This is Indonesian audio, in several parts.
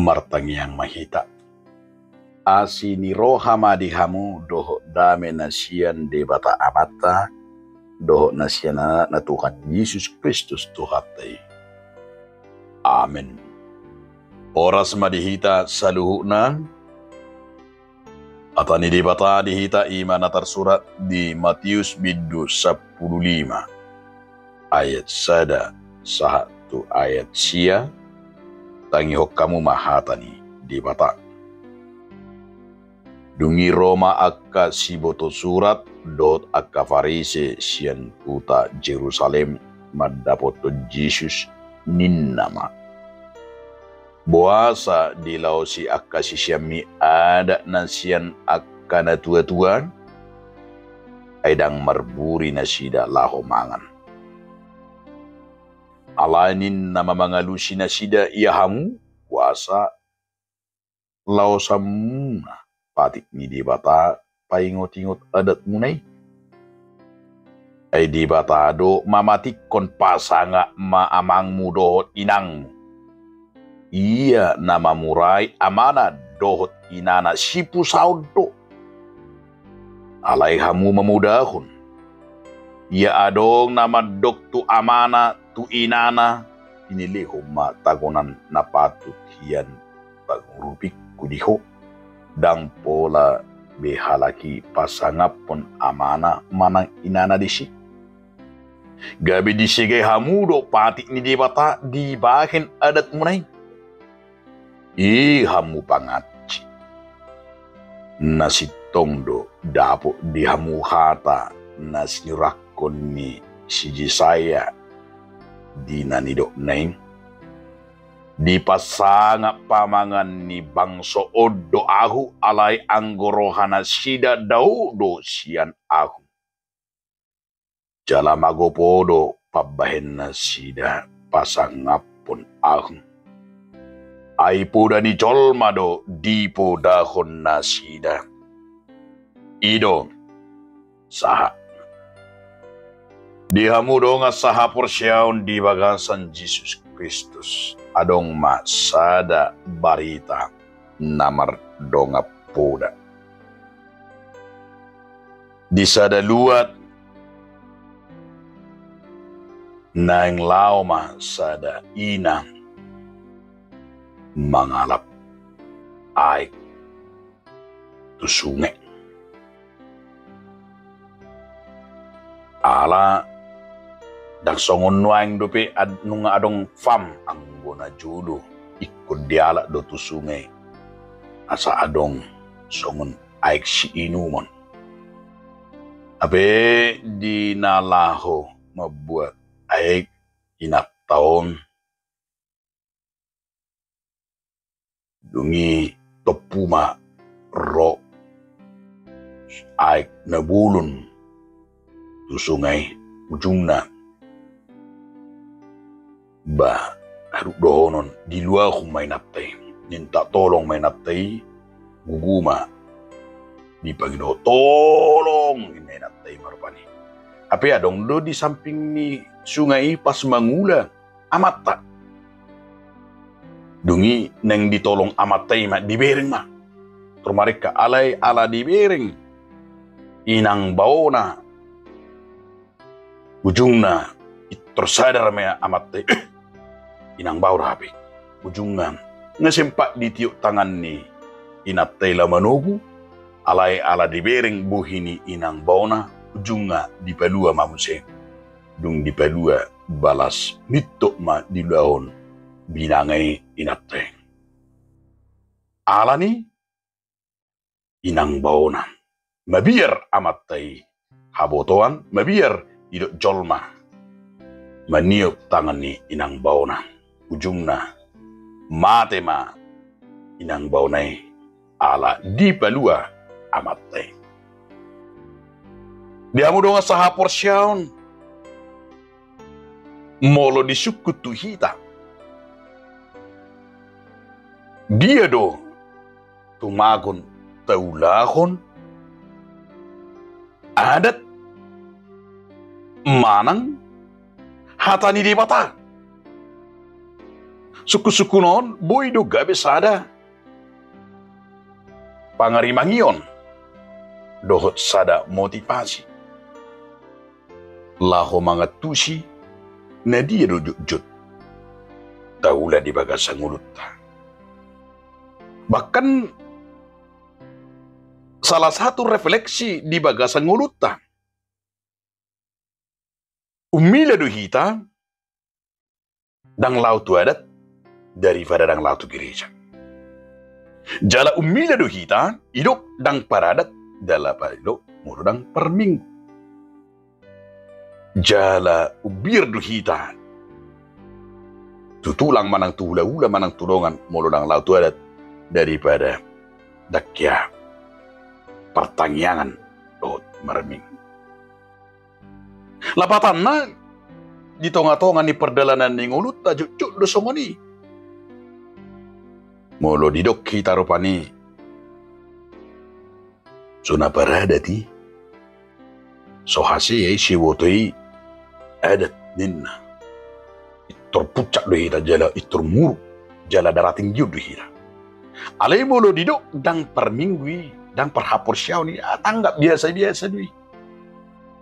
martangiang mahita. Asi ni roha madihamu doho dame nasian debata amata doho nasiana na Tuhan Yesus Kristus Tuhatai. Amin. Oras madihita saluhunan atani debata dihita iman tersurat di Matius bidu 15 ayat 1 satu ayat sia tangihok kamu mahatani debata. Dungi Roma akka siboto surat dot akka farise sian puta Jerusalem madapoto Jesus ninnama. Boasa di lausi akka sisiami ada nasian akka na tua-tuan aidang marburi na sida laho mangan. Alanin nama mangalusi na sida iahamu kuasa lausamuna. Patik ni di bata paingot-ingot adat munay. Ay di bata do mamatik kon pasanga maamang mu dohot inang. Iya nama murai amana dohot inana sipu saud do. Alay hamu memudahun. Iya adong nama doktu amana tu inana. Inilihom matagonan na patut hiyan pagurupik kudiho. Dang pola behalaki pasangapon amana manang inana disi. Gabi disige hamudo patik ni debata di bahin adat munay. Hamu pangaci. Nasi tongdo dapo di hamu hata nasi rakon ni siji saya di nanidok naing. Di pasanga pamangan ni bangso odo ahu alay anggorohana sida daudo sian ahu. Jalamagopodo pabahen na sida pasangapon ahu. Aipoda ni jolmado dipo dahon na sida. Ido saha. Dihamudo nga saha porsyaon di bagasan Jesus Kristus. Adong masada barita namar donga poda. Di sada luat naing lauma sada inang mangalap ay tu sungai. Ala dagsongon nuang dope nung adong fam ang bona judo ikut dialak do tu sungai asa adong songon aik si inumon. Ape di nalaho mabuat aik inap taon dungi topuma ro aik nabulun tu sungai ujungna ba haruk dohonon di luar may naptay ninta tolong may naptay guguma di Panginoon tolong may naptay marupani api adong do di samping ni sungai pas mangula amata dungi neng ditolong amatay ma dibering ma trumarik ka alay ala dibering inang baona ujungna tersadar maya amatay inang bawra habi ujungan nasimpak di tiuk tangan ni inatay lamanugu alay ala dibering buhini inang bauna ujunga di palua mamuse dung di palua balas mitok ma di laon binangay inatay ala ni inang bauna mabiar amatay habotoan mabiar idok jolma maniok tangan ni inang bauna ujungna mate ma inang baunay ala di palua amatay. Dia mo nga saha porsyaon molo di sukut tu hita. Dia do tumagon taulahon adat manang hatani di mata. Suku-suku non, boy do gabe sada. Pangarimangion, dohot sada motivasi. Laho mga tusi, na dia do jut. Taula di bagasang ulut. Bahkan, salah satu refleksi di bagasang ulut. Umila do hita, dang lautu adat, daripada dang lautu gereja. Jala umila do hita, hidup dang paradat, dala palo, muro dang perminggu. Jala ubir do hita, tutulang manang tula-ula manang tulungan, muro dang lautu adat, daripada dakya pertanyaan do marming. Lapatan na, di tonga-tonga ni perdalanan ni ngulut ta jujuk do songoni. Molo didok kita rupani. Suna parada ti. Sohasi si wotoi adat ninna. Itor pucak do hita jala itor muruk jala darating giu do hita. Alai molo didok dang per minggu dang per hapur siaw ni tanggap biasa-biasa dui.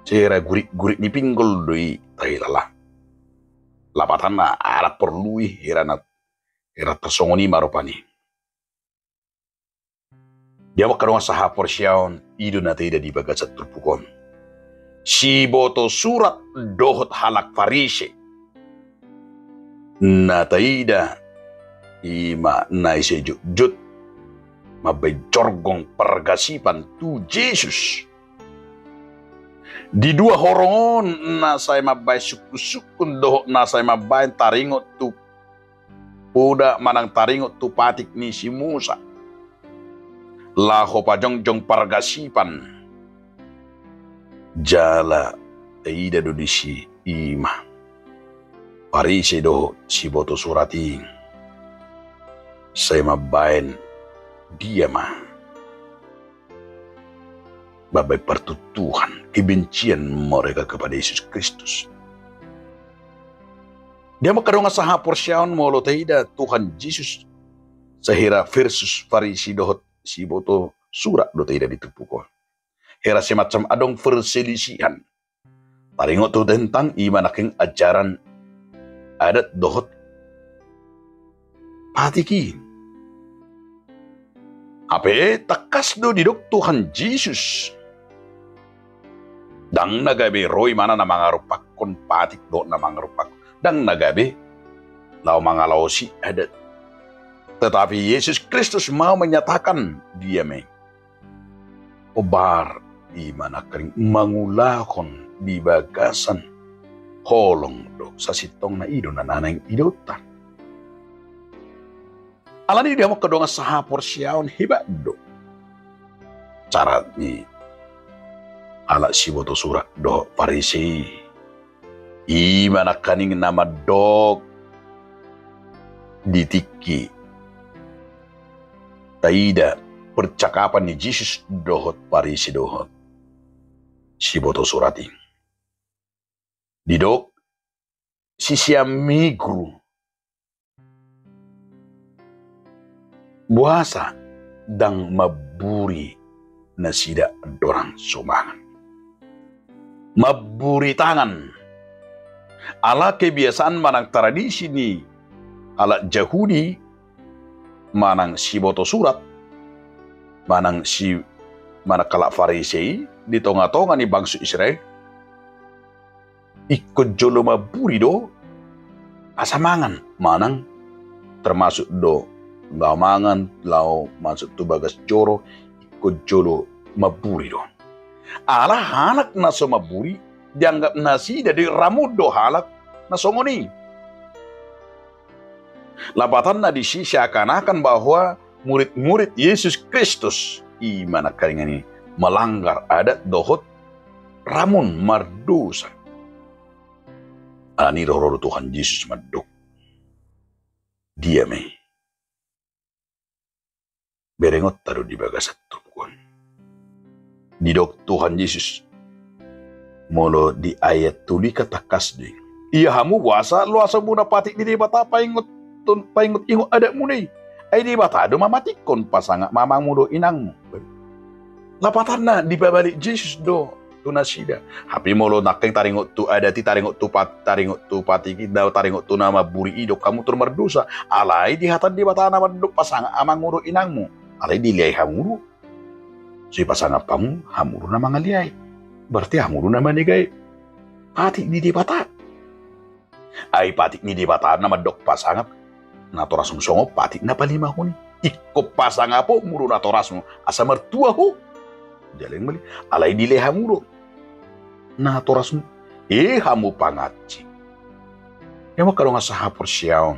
Cera gurik-gurik ni pinggul doi tailala. Lapatan na arap perlui hirana tersongoni marupani. Dia makarong saha porsyaon ido na taida di bagasat terpukon. Si boto surat dohot halak farise. Na taida ima na ise jut mabay jorgong pergasipan tu Jesus. Di dua horongon na say mabay suku-sukun doho na say mabay taringot tu uda manang taringot tu patik ni si Musa. Laho pajongjong pargasipan. Jala taida do di si ima. Parise do si boto surati. Say mabayan dia mah. Babay pertutuhan, kebencian mereka kepada Yesus Kristus. Dia makarong saha porsyaon molo taida Tuhan Yesus sahira versus Farisi dohot si boto surat do taida ditupuko. Hera semacam adong perselisihan. Taringot tu tentang imanaking ajaran adat dohot patiki. Ape takas do didok Tuhan Yesus. Dang nagabe roy mana na mga rupak kon patik do na mga rupak. Dang nagabe lau mga lausi adat. Tetapi Yesus Kristus mau menyatakan dia may obar imana kering mangulakon di bagasan holong do sa sitong na ido na nanang idotan. Alani dia mau kedonga saha porsyaon hebat do. Carat ni ala si boto surat do Farisi. Imana kaning nama dog ditiki. Taida percakapan ni Yesus dohot Farisi dohot. Si boto surati. Didok si siamigru. Buasa dang maburi na sida dorang sumangan. Maburi tangan. Ala kebiasaan manang tradisi ni ala Yahudi manang si boto surat manang si manakala Farisi di tonga-tonga ni bangsa Israel ikut jolo maburi do asamangan manang termasuk do lamangan lau masuk tu bagas joro ikut jolo maburi do. Ala halak na maburi dianggap nasi dari ramudo halak na songoni. Labatan na di seakan-akan bahwa murid-murid Yesus Kristus imana karingan ini melanggar adat dohot ramun mardosa. Ani roh Tuhan Yesus madok. Dia may berengot taruh di bagasat tukun. Didok Tuhan Yesus molo di ayat tuli katakas di. Iya hamu puasa lu asa muna patik di bata paingot ton paingot-ingot adat munay. Ay di batado mamatikon pasanga mamang mudo inang mo. Lapatan na di babalik Jesus do tunasida. Hapi molo nakeng taringot tu adati taringot tu patiki daw taringot tu nama buri ido kamu tur merdosa. Alay di hatan di batana manduk pasanga amang mudo inang mo. Alay di liay hamuru. Si pasanga pamu hamuru na mga liay. Berarti hamuru na manigay. Patik ni di bata. Ay patik ni di bata na madok pasangap. Natoras mo songo patik na palima ko ni. Iko pasanga po muro natoras mo. Asa mertua ho. Jaling mali. Alay dile hamuro. Natoras mo. Hamu pangaci. Yang kalau nga sa hapor siyaw.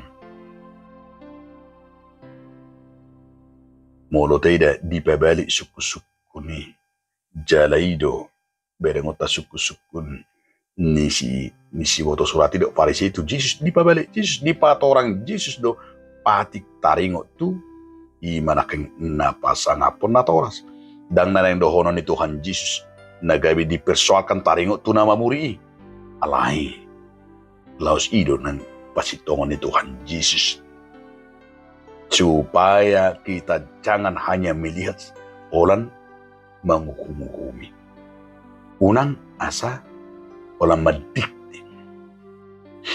Molo tayo di pabalik suku-suku ni. Jalaido. Berengota suku-suku nisi boto surati do parisi itu Jesus di pabalik Jesus di patorang Jesus do patik taringo tu i manakeng napasangapon na toras dang naneng dohono ni Tuhan Jesus nagabi dipersoalkan taringo tu nama muri alai laos ido ng pasitongan ni Tuhan Jesus supaya kita jangan hanya melihat orang menghukum-hukumi unang asa walang madikti.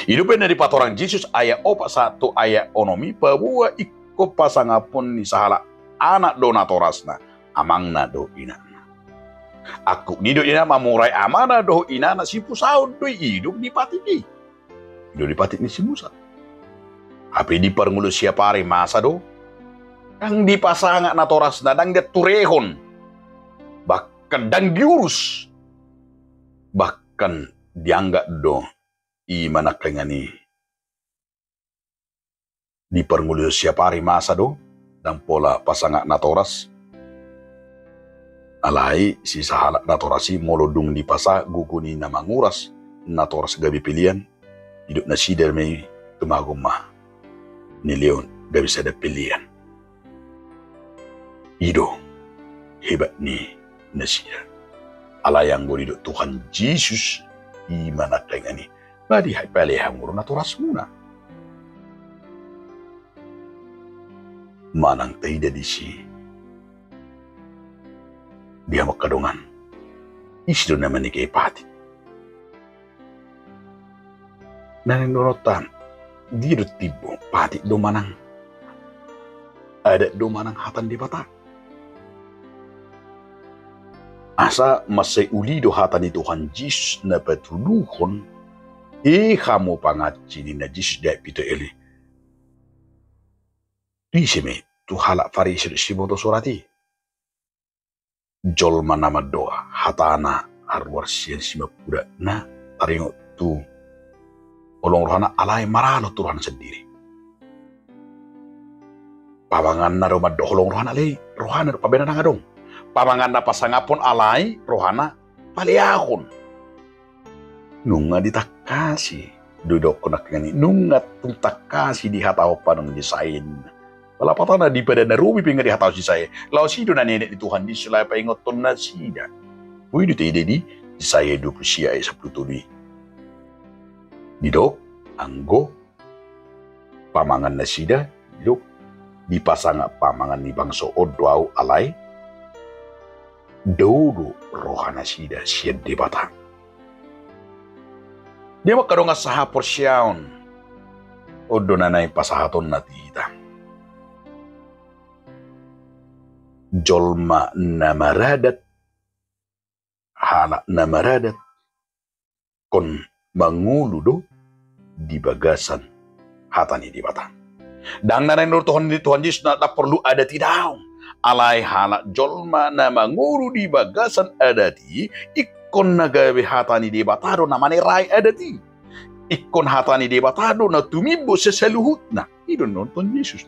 Idupin na di patorang Jesus aya opa satu aya onomi pabuwa iko pasangapon ni sahala anak do natoras na amang na do ina na. Aku ni do ina mamuray amana do ina na si pusaon do hidup di patiki. Hidup di patik ni si Musa. Hapi di parngulo siya pare masa do ang di pasanga natoras na dang dia turehon bahkan dang diurus bahkan dianggap do i manakengani di perngulio siapa hari masa do dan pola pasanga natoras alai si sahala natorasi molodung di pasa guguni na manguras natoras gabi pilihan hidup na sider may tumagumah ni Leon gabi sada pilihan ido hebat ni nasider alayang borido Tuhan Yesus i manakengani badi hai palehang muro natoras muna manang taida di si dia makadongan isdo naman ni kay pati naninonotan di do tibo pati do manang ada do manang hatan di bata asa masay ulido hatan ni Tuhan Jesus na patuluhon kamu pangaci ni na Jesus dahil pito eli disime tu halak farisir si boto surati jolma nama doa hatana arwar siyan si mapuda na taringo tu olong rohana alay maralo Tuhan sendiri pabangan na romad do olong rohana alay rohana pabena na nga dong pamangan na pasangapon alay rohana paliakon nunga ditakasi dudok ko nakangani nunga tuntakasi di hataw pa ng desain palapatan na di pada na rubi pinga di hataw si saya lao sido na nenek di Tuhan di sulay pa ingoton na sida uy dito di saya 20 siya ay sa plutuli didok anggo pamangan na sida didok di pasanga pamangan ni bangso odwaw alay Dodo rohana sida siya di bata. Dia makadong asaha porsyaon. O donanay pasahaton na tita. Jolma namaradat. Hala namaradat. Kon manguludo di bagasan hatani di bata. Dang nanay nur Tuhan Yesus na perlu ada tidak. Alay halak jolma na manguru di bagasan adati ikon nagawe hatani di batado na maneray adati ikon hatani di batado na tumibo sa saluhut na idon nonton Yesus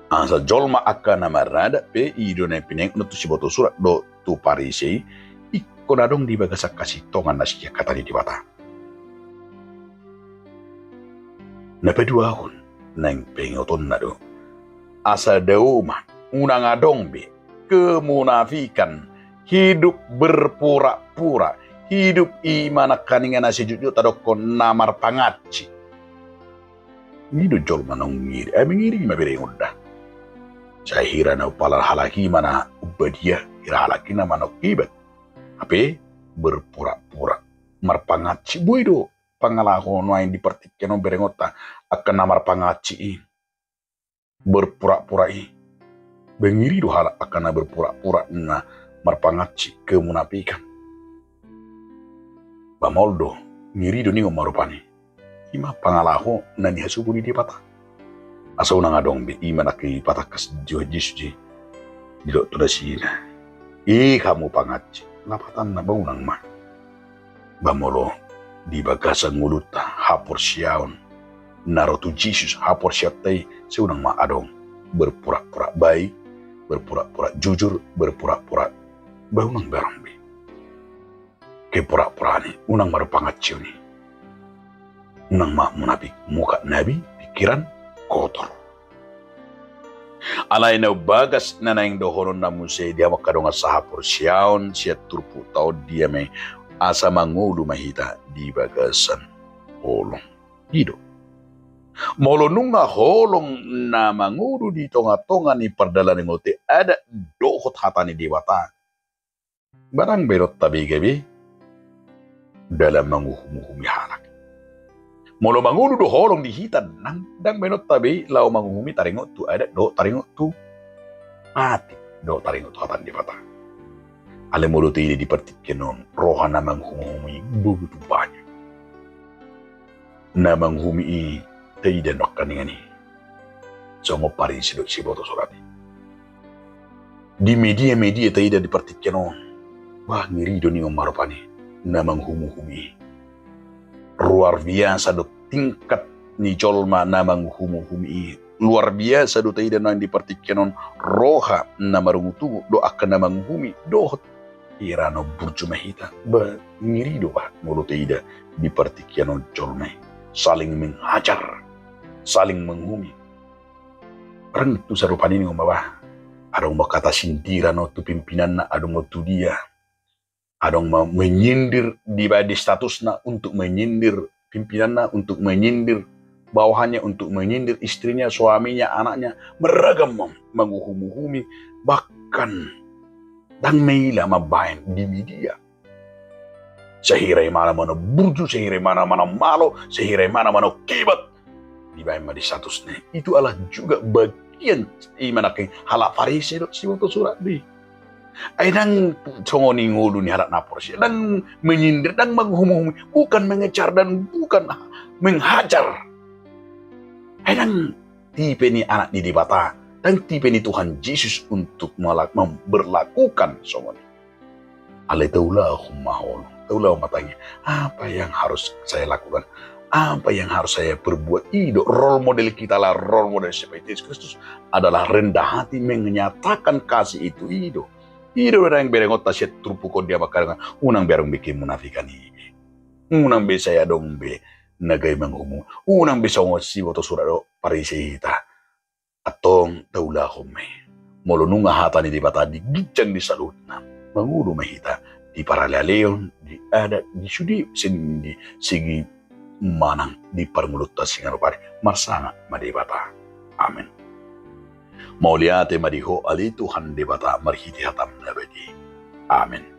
asa jolma akka na marada pe idon na pineng no tu si boto surat do tu parisei ikon adong di bagasak kasitongan na siya katani di bata na peduahon nang pengoton na do asa dauma unang adongbe kemunafikan hidup berpura-pura hidup imana kaningan nasi jujur tadokon namar pangaci Ngido jol manong ngiri. Mengiri mabirengon dah. Saya hira na upala halaki mana ubadia. Hira halaki na manok ibat. Ape berpura-pura. Marpangaci buido. Pangalaho no yang dipertikkan berengota. Akan namar pangaci. Berpura-pura Bengiri do halak akan berpura-pura na marpangaci kemunafikan. Bamoldo ngiri do ningo marupani. Ima pangalaho na ni hasubuni di patah. Asa unang adong bi ima naki patah kas jisuji. Dilo tuda sila. Kamu pangaci. Lapatan na baunang ma. Bamolo di bagasan nguluta hapor siaon. Narotu Jesus hapor siatai seunang ma adong. Berpura-pura baik. Berpura-pura jujur, berpura-pura baunang barambi. Ke pura-pura ni, unang marupangaciu ni. Unang munafik muka nabi, pikiran kotor. Alay na bagas na naing dohonon na musay dia makadonga sa hapor siyaon, siya turpu tao dia may asa mangulo mahita di bagasan holong. Hido. Molo nunga holong na mangulo di tonga-tonga ni perdalan ngote ada dohot hata ni dewata. Barang berot tabi gabi dalam manguhumi halak. Molo mangulo do holong di hitan dang berot tabi lau manguhumi taringot tu ada do taringot tu mati do taringot hata ni dewata. Ale molo tu ini dipertikkenon rohana manguhumi begitu banyak. Na manguhumi taida nokkani songo parin sidok siboto surati di media taida dipertikkenon wah ngiri do ningo marupani namang humi luar biasa do tingkat ni jolma namang humi luar biasa do taida nang dipertikkenon roha namarungutu do akan namang humi do irano burjuma hita ba ngiri do bah mulu taida dipertikkenon jolma saling menghajar saling menghumi. Orang itu serupa ini ngomong adong mau kata sindiran tu pimpinan na adong mau tu dia. Adong mau menyindir di statusna untuk menyindir pimpinan na untuk menyindir bawahannya untuk menyindir istrinya, suaminya, anaknya beragam menguhumi bahkan dan meila mabain di media. Sehirai mana-mana burju, sehirai mana-mana malo, sehirai mana-mana kibat. Di bawah di statusnya itu adalah juga bagian iman ke halak farisi si waktu surat di. Aidang congoni ngulu ni halak napor sih dan menyindir dan menghumumi bukan mengejar dan bukan menghajar. Aidang tipe ni anak ni dibata dan tipe ni Tuhan Yesus untuk berlakukan semua ni. Alaitaulahumma taulah matanya apa yang harus saya lakukan. Apa yang harus saya perbuat? Role model kita lah, role model seperti Yesus Kristus adalah rendah hati menyatakan kasih itu. Ido orang yang berengot tasya trupukon dia bakal unang berang bikin munafikan ini. Unang be saya dong be nagay manghumu. Unang be songosi woto surado parisita. Atong taulahom me. Molonunga hata ni di bata di gijang di salut na. Mangulo mahita di paralaleon di adat di sudi sindi sigi manang di parmuluta singarupari marsanga madibata. Amin. Mauliate madiho ali Tuhan debata marhiti hatam nabadi. Amin.